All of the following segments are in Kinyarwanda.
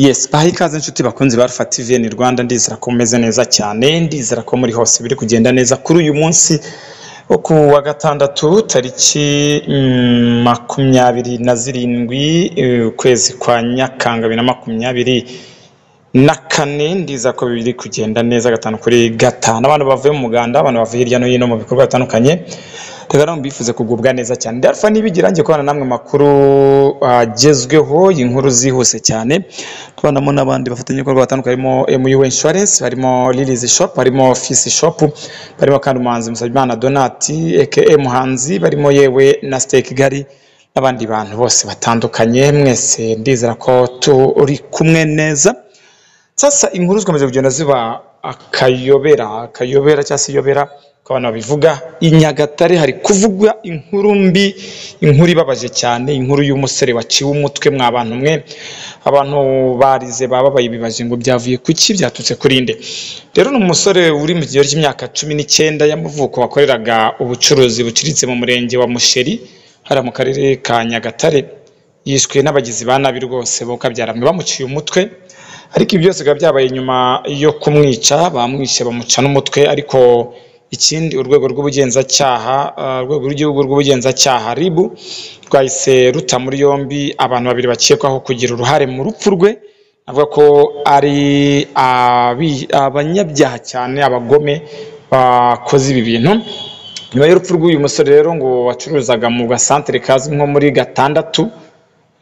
Yes, baha ikaze inshuti bakunzi ba Alpha TV ni Rwanda, ndizera ko mumeze neza cyane, ndizera ko muri hose biri kugenda neza kuri uyu munsi wo ku wa gatandatu tariki 27 ukwezi kwa Nyakanga 2024. Ndiza ko biri kugenda neza gatanu kuri gatanu, abantu bavuye mu muganda, abantu bavuye hirya no hino mu bikorwa bitandukanye. Rero mbifuze kugubwa neza cyane. Alpha nibigira ngiye kubana namwe makuru agezweho, inkuru zihuse cyane. Tubandamo n'abandi bafatanye ibikorwa batandukanye, harimo MU Insurance, harimo Lilies Shop, harimo Office Shop, barimo kandi umuhanzi Musabimana Donati aka Muhanzi, barimo yewe na Steak Gari n'abandi bantu bose batandukanye. Mwese ndizera ko turi kumwe neza. Sasa inkuru zikomeje kugenda ziba akayobera cyangwa se iyobera ko abantu babivuga. I Nyagatare hari kuvugwa inkuru mbi, inkuru ibabaje cyane, inkuru y'umusore waciwe umutwe mw'abantu mwe. Abantu barize baba bayibibaje ngo byavuye kuki, byatutse kurinde. Rero n'umusore uri mu kigero cy'imyaka 19 y'amavuko wakoreraga ubucuruzi buciritse mu murenge wa Musheri hari mu karere ka Nyagatare, yishwe n'abagizi ba nabi rwose bo kabyaramwe bamuciye umutwe. Ariko ibyo byose byabaye nyuma yo kumwica, bamwishe bamuca n'umutwe. Ariko ikindi, urwego rw'ubugenzacyaha urwego rw'igihugu rw'ubugenzacyaha RIB rwahise ruta muri yombi abantu babiri bakekwaho kugira uruhare mu rupfu rwe. Avuga ko ari abanyabyaha cyane, abagome bakoze ibi bintu. Nyuma y'urupfu rw'uyu musore rero ngo wacuruzaga mu gasantere kazwi nko muri Gatandatu,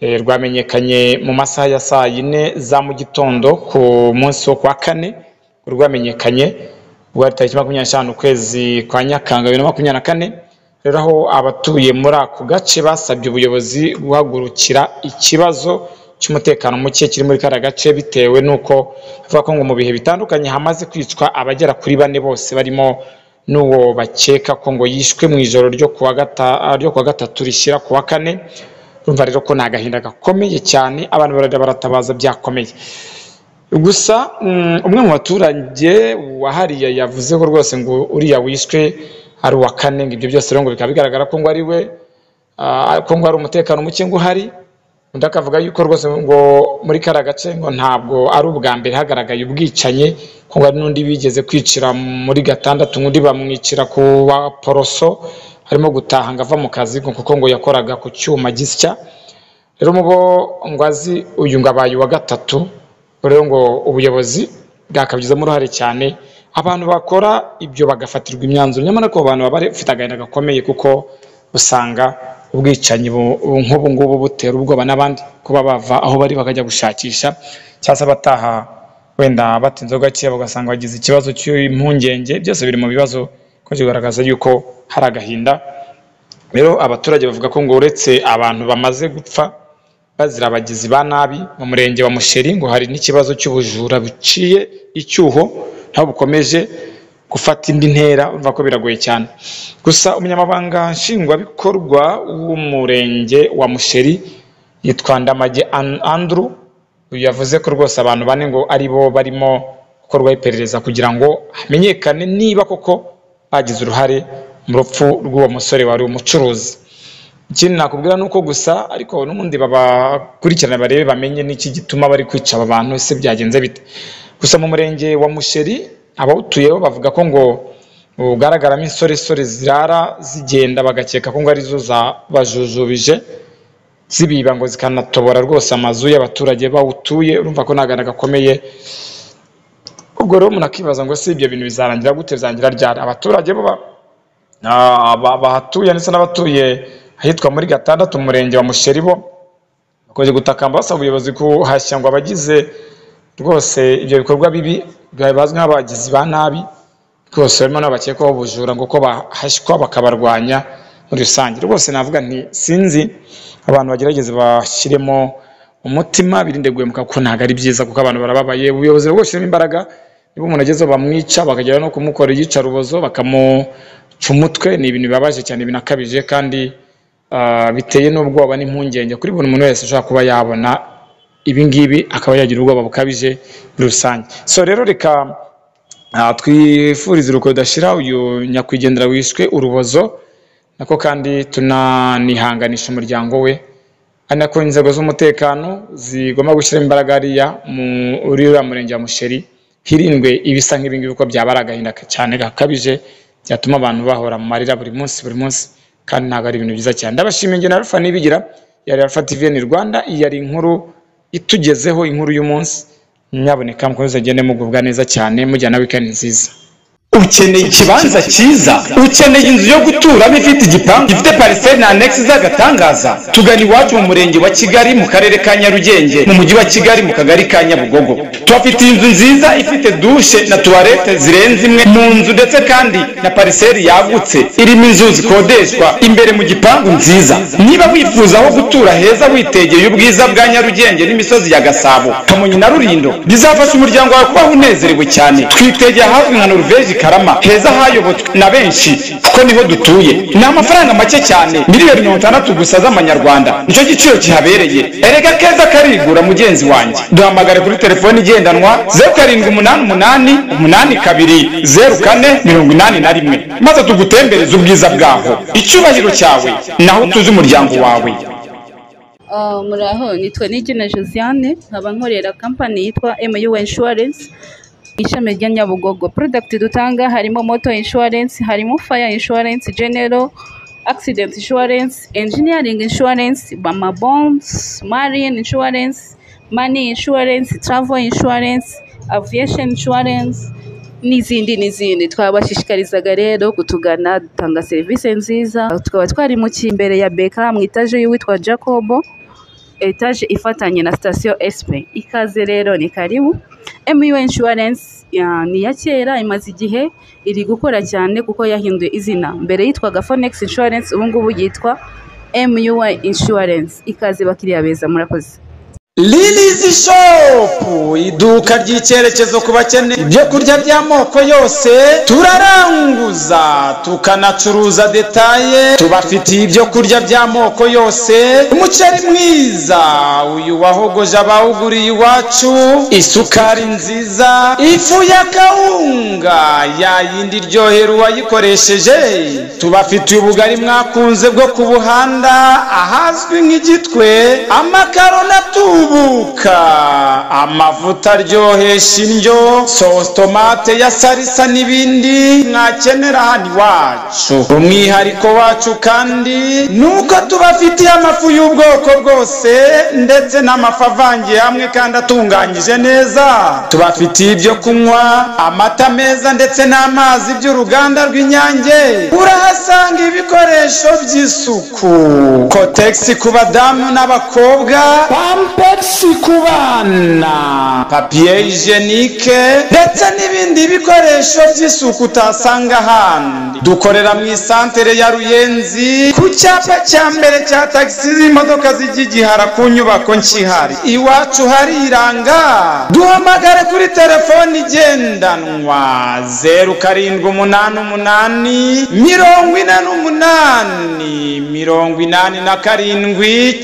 rwamenyekanye mu masaha ya saa 4 za mu gitondo ku munsi wo kwa kane. Rwamenyekanye ubwo tariki 25 ukwezi kwa Nyakanga 2024. Rero aho abatuye muri ako gace basabye ubuyobozi guhagurukira ikibazo cy'umutekano muke kiri muri kara gace, bitewe nuko avuga ko ngo mu bihe bitandukanye hamaze kwicwa abagera kuri 4 bose, barimo n'uwo bakeka ko ngo yishwe mu ijoro ryo kuwa gatatu rishyira kuwa kane. Urumva rero ko nagahinda gakomeye cyane, abantu baratabaza byakomeye. Gusa umwe mu baturage wahariye yavuze ko rwose ngo uriya wishwe ari uwa kane. Ibyo byose rero ngo bikaba bigaragara ko ngo ari we, ko ngo ari umutekano muke ngo hari. Undi akavuga yuko rwose ngo muri kara gace ngo ntabwo ari ubwa mbere hagaragaye ubwicanye, ko ngo ari n'undi bigeze kwicira muri Gatandatu, undi bamwicira ku wa Poroso harimo gutaha ngo ava mu kazi kuko ngo yakoraga ku cyuma gisya. Rero mubo ngo azi uyu ngo abaye wa gatatu. Rero ngo ubuyobozi bwakabigizemo uruhare cyane, abantu bakora ibyo bagafatirwa imyanzuro. Nyamara ko abantu baba bafite agahinda gakomeye, kuko usanga ubwicanyi nk'ubu ngubu butera ubwoba n'abandi kuba bava aho bari bakajya gushakisha, cyangwa se bataha wenda batinze gake bagasanga bagize ikibazo cy'impungenge. Byose biri mu bibazo ko kigaragaza yuko hari agahinda. Rero abaturage bavuga ko ngo uretse abantu bamaze gupfa bazira abagizi ba nabi mu murenge wa Musheri, ngo hari n'ikibazo cy'ubujura buciye icyuho ntaho bukomeje gufata indi ntera. Urumva ko biragoye cyane. Gusa umunyamabanga nshingwabikorwa w'umurenge wa Musheri yitwa Ndamage Andrew yavuze ko rwose abantu 4 ngo ari bo barimo gukorwaho iperereza kugira ngo hamenyekane niba koko bagize uruhare mu rupfu rw'uwo musore wari umucuruzi. Ikindi nakubwira nuko gusa ariko n'umundi babakurikirana barebe bamenye n'iki gituma bari kwica aba bantu, ese byagenze bite. Gusa mu murenge wa Musheri abawutuyeho bavuga ko ngo ugaragaramo insoresore zirara zigenda, bagakeka ko ngo arizo zabajujubije zibiba ngo zikanatobora rwose amazu y'abaturage bawutuye. Urumva ko nagana gakomeye. Ubwo rero munakibaza ngo se ibyo bintu bizarangira gute, bizangira ryari? Abaturage bo bahatuye ndetse n'abatuye ahitwa muri Gatandatu umurenge wa Musheri bo bakoze gutakamba basaba ubuyobozi kuhashya ngo abagize rwose ibyo bikorwa bibi bazwi nk'abagizi ba nabi rwose, barimo n'abakekwaho ubujura ngo ko bahashywa bakabarwanya muri rusange. Rwose navuga nti sinzi, abantu bagerageze bashyiremo umutima, birinde guhemuka kuko ntabwo ari byiza, kuko abantu barababaye. Ubuyobozi bwo gushyiramo imbaraga, niba umuntu agezeho bamwica bakagera no kumukora iyicarubozo bakamuca umutwe, ni ibintu bibabaje cyane, binakabije kandi biteye n'ubwoba n'impungenge kuri buri muntu wese ushaka kuba yabona ibi ngibi akaba yagira ubwoba bukabije muri rusange. So rero reka twifurize uruko rudashira uyu nyakwigendera wishwe urubozo, nako kandi tunanihanganisha umuryango we anako inzego z'umutekano zigomba gushyira imbaraga hariya muri uriya murenge wa Musheri hirindwe ibisa nk'ibingibi uko byabara agahinda cyane gakabije byatuma abantu bahora mu marira buri munsi kandi ntabwo ari ibintu byiza cyane. Ndabashimiye nge na Alpha Nibigira yari Alpha TVN Rwanda, yari inkuru itugezeho inkuru y'umunsi. Nyaboneka mukomeze gende mugubwa neza cyane mujyana weekend nziza. Ukeneye ikibanza cyiza, ukeneye inzu yo guturamo ifite igipangu gifite parcelle na annex z'agatangaza, tugana iwacu mu murenge wa Kigali mu karere ka Nyarugenge mu mujyi wa Kigali mu kagari ka Nyabugogo. Tubafite inzu nziza ifite douche na toilette zirenze imwe mu nzu, ndetse kandi na parcelle yagutse irimo inzu zikodeshwa imbere mu gipangu nziza. Niba wifuza aho gutura heza witegeye ubwiza bwa Nyarugenge n'imisozi ya Gasabo, Kamonyi na Rulindo, bizafasha umuryango wawe kubaho unezerewe cyane. Twitegeye hafi nka Norvège Karama, heza hayobotswe na benshi kuko niho dutuye. Ni amafaranga make cyane, miliyoni 60 gusa z'amanyarwanda, nicyo giciro kihabereye. Erega keza karigura mugenzi wanjye. Duhamagare kuri telefoni igendanwa 0788820481 maze tugutembereze ubwiza bwaho. Icyubahiro cyawe naho tuzi umuryango wawe. Muraho, nitwa Nigena Josiane, nkaba nkorera company yitwa MU Insurance ishami rya Nyabugogo. Product dutanga harimo motor insurance, harimo fire insurance, general accident insurance, engineering insurance, bama bonds, marine insurance, money insurance, travel insurance, aviation insurance n'izindi. Twabashishikarizaga rero kutugana, dutanga serivisi nziza. Tukaba twari mu imbere ya Beka mu etaje y'uwitwa Jacobo, etaje ifatanye na station SP. Ikaze rero, ni karibu. MU Insurance ni ya kera, imaze igihe iri gukora cyane kuko yahinduye izina. Mbere yitwaga Phoenix Insurance, ubu ngubu yitwa MU Insurance. Ikaze bakiriya beza, murakoze. Lily's Shop, iduka ry'icyerekezo ku bakene ibyo kurya by'amoko yose. Turaranguza tukanacuruza detaye, tubafitiye ibyo kurya by'amoko yose. Umuceri mwiza uyu wahogoje abawuguriye iwacu, isukari nziza, ifu ya kawunga ya yindi ryohera uwayikoresheje. Tubafitiye ubugari mwakunze bwo ku buhanda ahazwi nk'igitwe, amakaro na buka, amavuta aryohesha indyo, sauce tomate ya salisa n'ibindi mwakenera hano iwacu. Umwihariko wacu kandi nuko tubafitiye amafu y'ubwoko bwose ndetse n'amafu avangiye hamwe kandi atunganyije neza. Tubafitiye ibyo kunywa, amata meza ndetse n'amazi by'uruganda rw'Inyange. Urahasanga ibikoresho by'isuku, Kotex ku badamu n'abakobwa, Pampers ku bana, papier hygienique ndetse n'ibindi bikoresho by'isuku utasanga ahandi. Dukorera mu isantere ya Ruyenzi ku cyapa cya mbere cya taxi z'imodoka z'igihara ku nyubako nkihari. Iwacu hariranga. Duhamagare kuri telefoni igendanwa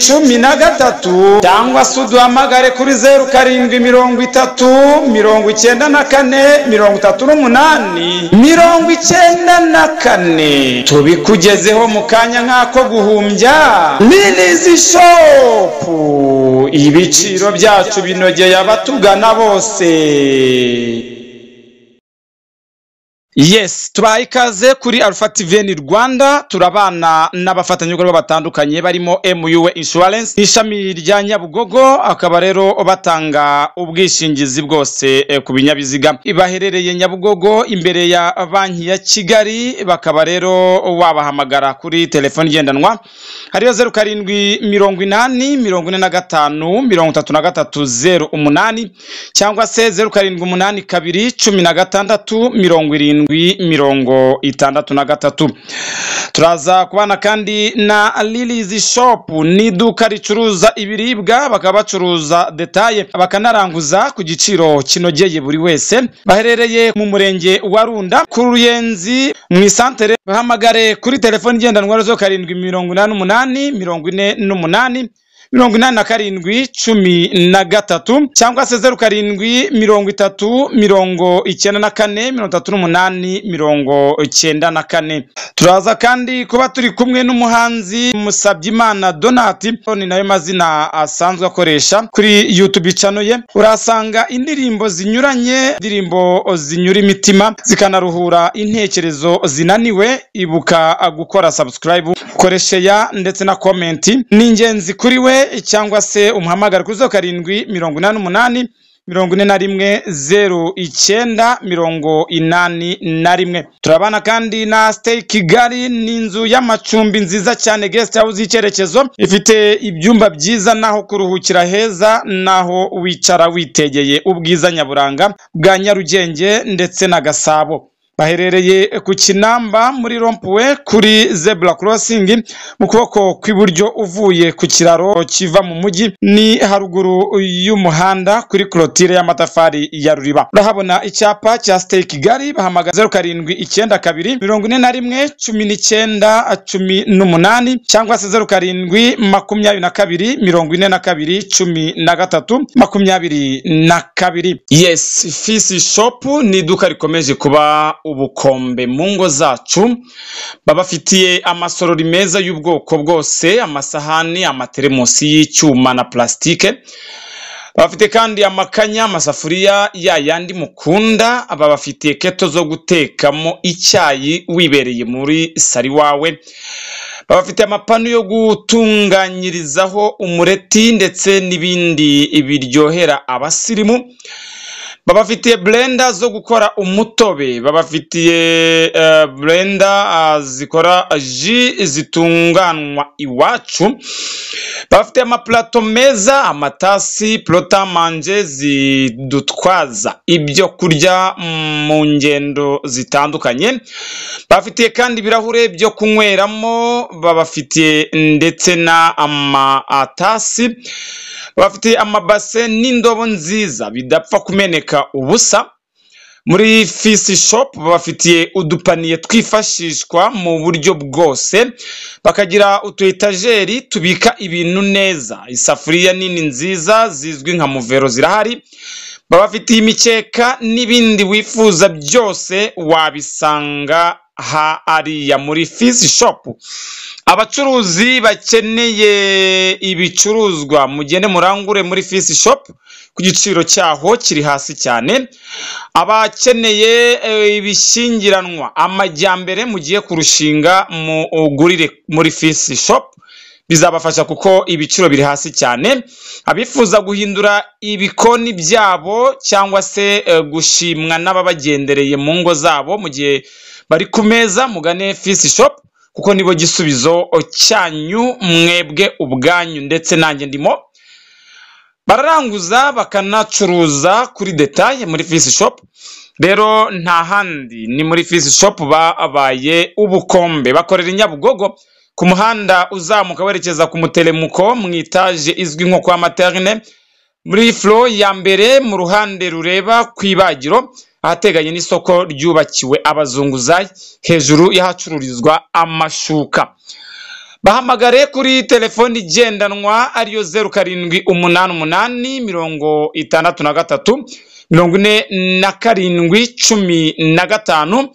0788888713 cyangwa se duhamagare kuri 0730943894 tubikugezeho mu kanya nk'ako guhumbya. Lily's Shop, ibiciro byacu binogeye abatugana bose. Yes, tubaha ikaze kuri Alpha TVN Rwanda. Turabana n'abafatanyabikorwa batandukanye barimo MU Insurance ishami rya Nyabugogo, akaba rero batanga ubwishingizi bwose ku binyabiziga. Baherereye Nyabugogo imbere ya banki ya Kigali. Bakaba rero wabahamagara kuri telefoni igendanwa hariyo 0788453308 cyangwa se 0782167063. Turaza kubana kandi na Lily's Shop, ni iduka ricuruza ibiribwa, bakaba bacuruza detaye, bakanaranguza ku giciro kinogeye buri wese. Baherereye mu murenge wa Runda ku Ruyenzi mu isantere. Bahamagare kuri telefoni igendanwa 07884848 0787 cyangwa se 0734 turaza kandi kuba turi kumwe n'umuhanzi Musabyimana Donati, ni nayo mazina asanzwe akoresha kuri YouTube channel ye. Urasanga indirimbo zinyuranye, indirimbo zinyura imitima zikanaruhura intekerezo zinaniwe. Ibuka gukora subscribe, koresha ya ndetse na comment. Ni ingenzi kuri we, cyangwa se umuhamagara kuri 0788 41 turabana kandi na Stay Kigali, n'inzu y'amacumbi nziza cyane, guest house y'icyerekezo, ifite ibyumba byiza naho kuruhukira heza, naho wicara witegeye ubwiza nyaburanga bwa Nyarugenge ndetse na Gasabo. Baherereye ku Kinamba muri Rompuwe kuri Zebra Crossing, mu kuboko kw'iburyo uvuye ku kiraro kiva mu mujyi, ni haruguru y'umuhanda kuri clôture y'amatafari ya Ruriba. Urahabona icyapa cya Stay Kigali. Bahamagaza 0792 41 19 cyangwa se 0722 42 13. Yes, Fisi Shop ni iduka rikomeje kuba ubukombe mu ngo zacu. Babafitiye amasorori meza y'ubwoko bwose, amasahani, amateremusi y'icyuma na plastike. Babafite kandi amakanya, amasafuriya ya yandi mukunda. Babafitiye keto zo gutekamo icyayi wibereye muri sari wawe. Babafite amapanu yo gutunganyirizaho umureti ndetse n'ibindi biryohera abasirimu. Babafitiye blender zo gukora umutobe. Babafitiye blender zikora ji zitunganwa iwacu. Babafitiye amaplato meza, amatasi, plota manje zidutwaza ibyo kurya mu ngendo zitandukanye. Babafitiye kandi ibirahure byo kunyweramo. Babafitiye ndetse na amatasi. Babafitiye amabase n'indobo nziza bidapfa kumeneka ubusa. Muri Fisi Shop babafitiye udupaniye twifashishwa mu buryo bwose. Bakagira utu etajeri tubika ibintu neza. Isafuriya nini nziza zizwi nka muvero zirahari. Babafitiye imikeka n'ibindi wifuza byose wabisanga ariya muri Fisi Shop. Abacuruzi bakeneye ibicuruzwa mugende murangure muri Fisi Shop ku giciro cyaho kiri hasi cyane. Abakeneye ibishingiranwa, amajyambere mugiye kurushinga mu ugurire muri Fisi Shop, bizabafasha kuko ibiciro biri hasi cyane. Abifuza guhindura ibikoni byabo cyangwa se gushimwa n'ababagendereye mu ngo zabo mu gihe bari ku meza, mugane Fisi Shop kuko nibo gisubizo cyanyu mwebwe ubwanyu ndetse nanjye ndimo. Bararanguza bakanacuruza kuri detail muri Fisi Shop. Rero nta handi ni muri Fisi Shop babaye ubukombe. Bakorera Nyabugogo ku muhanda uzamuka werekeza ku Mutelemuko mu etage izwi nko kwa Materne, muri floor ya mbere mu ruhande rureba kwibagiro, ahateganye n'isoko ryubakiwe abazunguzayi hejuru y'ahacururizwa amashuka. Bahamagare kuri telefoni igendanwa ariyo 0788 43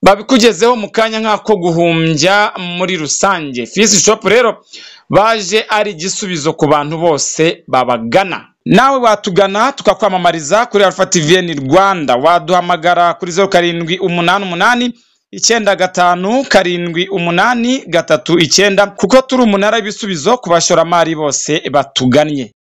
babikugezeho mu kanya nk'ako guhumbya muri rusange. Fisi Shop rero baje ari igisubizo ku bantu bose babagana. Nawe watugana tukakwamamariza kuri Alpha TVN Rwanda. Waduhamagara kuri 0788 95 78 39 kuko turi umunara w'ibisubizo ku bashoramari bose batugannye.